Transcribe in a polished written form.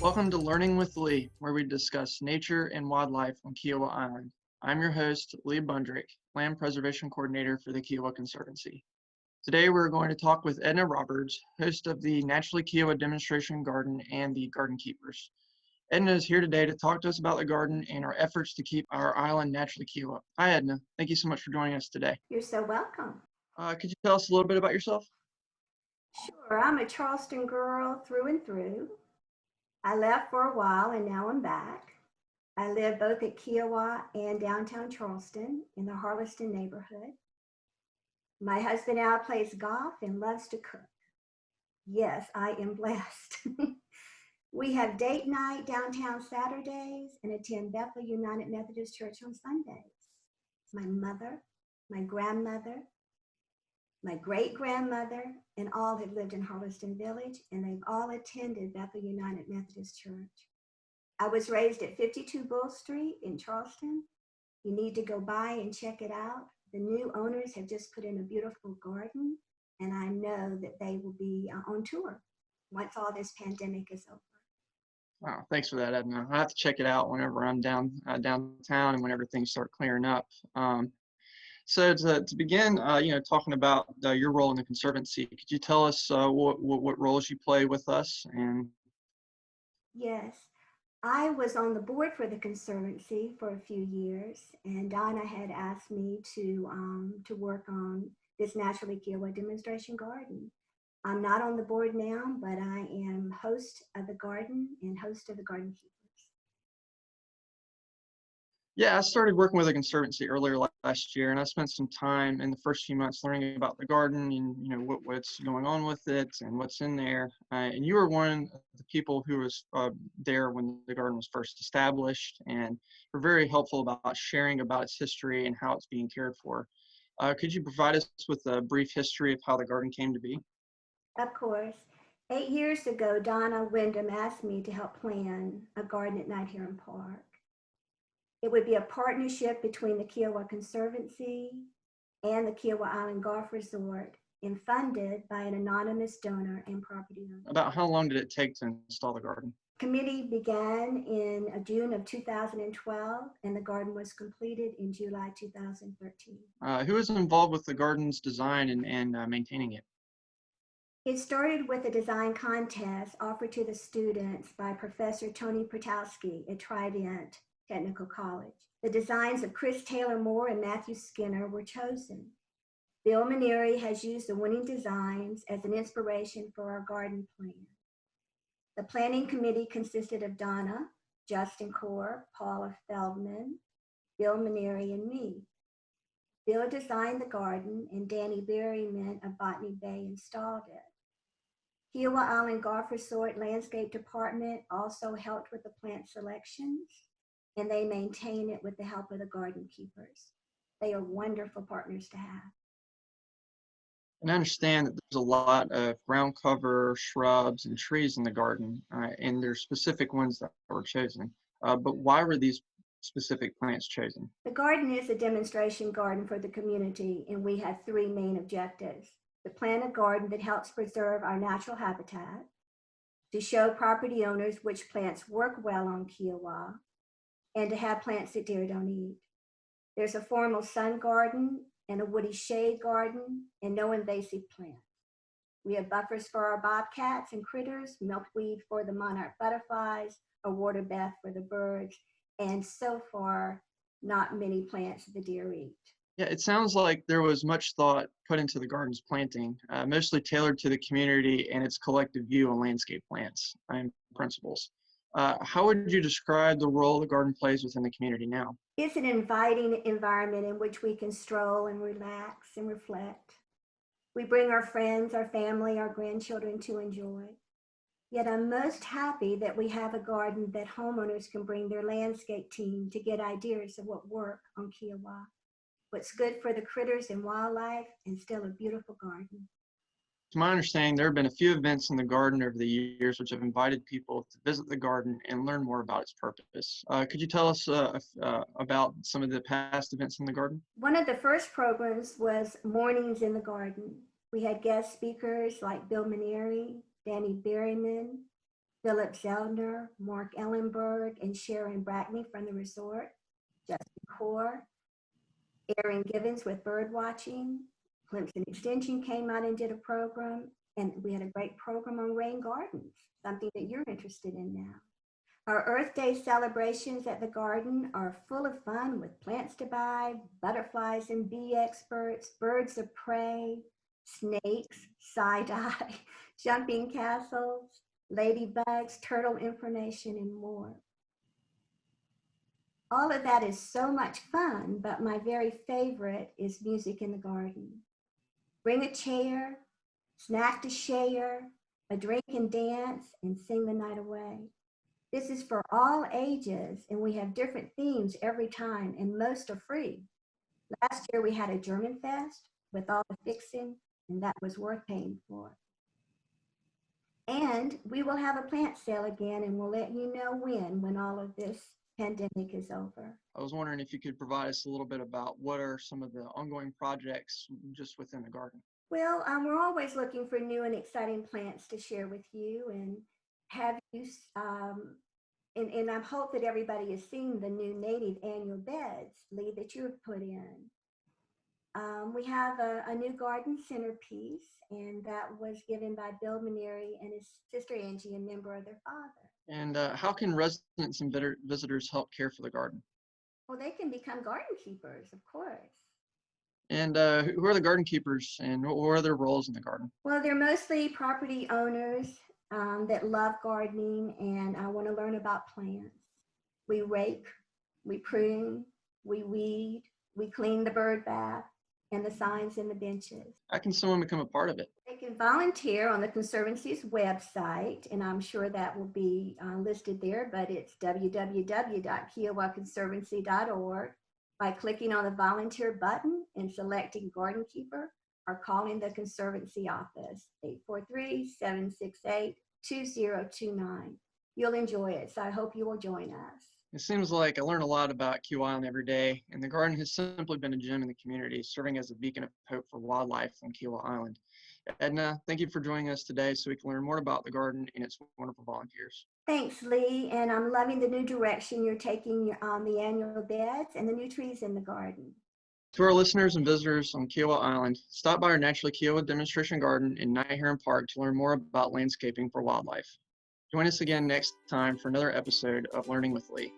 Welcome to Learning with Lee, where we discuss nature and wildlife on Kiawah Island. I'm your host, Lee Bundrick, Land Preservation Coordinator for the Kiawah Conservancy. Today we're going to talk with Edna Roberds, host of the Naturally Kiawah Demonstration Garden and the Garden Keepers. Edna is here today to talk to us about the garden and our efforts to keep our island naturally Kiawah. Hi Edna, thank you so much for joining us today. You're so welcome. Could you tell us a little bit about yourself? Sure, I'm a Charleston girl through and through. I left for a while and now I'm back. I live both at Kiawah and downtown Charleston in the Harleston neighborhood. My husband now plays golf and loves to cook. Yes, I am blessed. We have date night downtown Saturdays and attend Bethel United Methodist Church on Sundays. My mother, my grandmother, my great-grandmother, and all have lived in Harleston Village, and they've all attended Bethel United Methodist Church. I was raised at 52 Bull Street in Charleston. You need to go by and check it out. The new owners have just put in a beautiful garden, and I know that they will be on tour once all this pandemic is over. Wow, thanks for that, Edna. I have to check it out whenever I'm downtown and whenever things start clearing up. So to begin, talking about your role in the Conservancy, could you tell us what roles you play with us? Yes, I was on the board for the Conservancy for a few years, and Donna had asked me to work on this Naturally Kiawah demonstration garden. I'm not on the board now, but I am host of the garden and host of the Garden Keepers. Yeah, I started working with the Conservancy earlier last year, and I spent some time in the first few months learning about the garden and what's going on with it and what's in there. And you were one of the people who was there when the garden was first established, and were very helpful about sharing about its history and how it's being cared for. Could you provide us with a brief history of how the garden came to be? Of course, 8 years ago, Donna Wyndham asked me to help plan a garden at Heron Park. It would be a partnership between the Kiawah Conservancy and the Kiawah Island Golf Resort and funded by an anonymous donor and property owner. About how long did it take to install the garden? Committee began in June of 2012 and the garden was completed in July 2013. Who was involved with the garden's design and maintaining it? It started with a design contest offered to the students by Professor Tony Pertowski at Trident Technical College. The designs of Chris Taylor Moore and Matthew Skinner were chosen. Bill Maneri has used the winning designs as an inspiration for our garden plan. The planning committee consisted of Donna, Justin Core, Paula Feldman, Bill Maneri, and me. Bill designed the garden and Danny Berryman of Botany Bay installed it. Kiawah Island Golf Resort Landscape Department also helped with the plant selections, and they maintain it with the help of the Garden Keepers. They are wonderful partners to have. And I understand that there's a lot of ground cover, shrubs, and trees in the garden, and there's specific ones that were chosen. But why were these specific plants chosen? The garden is a demonstration garden for the community, and we have three main objectives: to plant a garden that helps preserve our natural habitat, to show property owners which plants work well on Kiawah, and to have plants that deer don't eat. There's a formal sun garden and a woody shade garden and no invasive plants. We have buffers for our bobcats and critters, milkweed for the monarch butterflies, a water bath for the birds, and so far, not many plants the deer eat. Yeah, it sounds like there was much thought put into the garden's planting, mostly tailored to the community and its collective view on landscape plants and principles. How would you describe the role the garden plays within the community now? It's an inviting environment in which we can stroll and relax and reflect. We bring our friends, our family, our grandchildren to enjoy. Yet I'm most happy that we have a garden that homeowners can bring their landscape team to get ideas of what work on Kiawah, what's good for the critters and wildlife, and still a beautiful garden. To my understanding, there have been a few events in the garden over the years which have invited people to visit the garden and learn more about its purpose. Could you tell us about some of the past events in the garden? One of the first programs was Mornings in the Garden. We had guest speakers like Bill Maneri, Danny Berryman, Philip Zeldner, Mark Ellenberg, and Sharon Brackney from the resort, Justin Core, Erin Givens with bird watching. Clemson Extension came out and did a program, and we had a great program on rain gardens, something that you're interested in now. Our Earth Day celebrations at the garden are full of fun with plants to buy, butterflies and bee experts, birds of prey, snakes, side-eye, jumping castles, ladybugs, turtle information, and more. All of that is so much fun, but my very favorite is music in the garden. Bring a chair, snack to share, a drink and dance, and sing the night away. This is for all ages, and we have different themes every time, and most are free. Last year we had a German fest with all the fixing, and that was worth paying for. And we will have a plant sale again, and we'll let you know when all of this pandemic is over. I was wondering if you could provide us a little bit about what are some of the ongoing projects just within the garden. Well, we're always looking for new and exciting plants to share with you and have you, and I hope that everybody has seen the new native annual beds, Lee, that you have put in. We have a new garden centerpiece, and that was given by Bill Maneri and his sister Angie, a member of their father. And how can residents and visitors help care for the garden? Well, they can become garden keepers, of course. And who are the garden keepers, and what are their roles in the garden? Well, they're mostly property owners that love gardening and want to learn about plants. We rake, we prune, we weed, we clean the bird bath and the signs and the benches. How can someone become a part of it? They can volunteer on the Conservancy's website, and I'm sure that will be listed there, but it's www.kiawahconservancy.org by clicking on the volunteer button and selecting garden keeper or calling the Conservancy office, 843-768-2029. You'll enjoy it, so I hope you will join us. It seems like I learn a lot about Kiawah Island every day, and the garden has simply been a gem in the community, serving as a beacon of hope for wildlife on Kiawah Island. Edna, thank you for joining us today so we can learn more about the garden and its wonderful volunteers. Thanks, Lee, and I'm loving the new direction you're taking on the annual beds and the new trees in the garden. To our listeners and visitors on Kiawah Island, stop by our Naturally Kiawah demonstration garden in Heron Park to learn more about landscaping for wildlife. Join us again next time for another episode of Learning with Lee.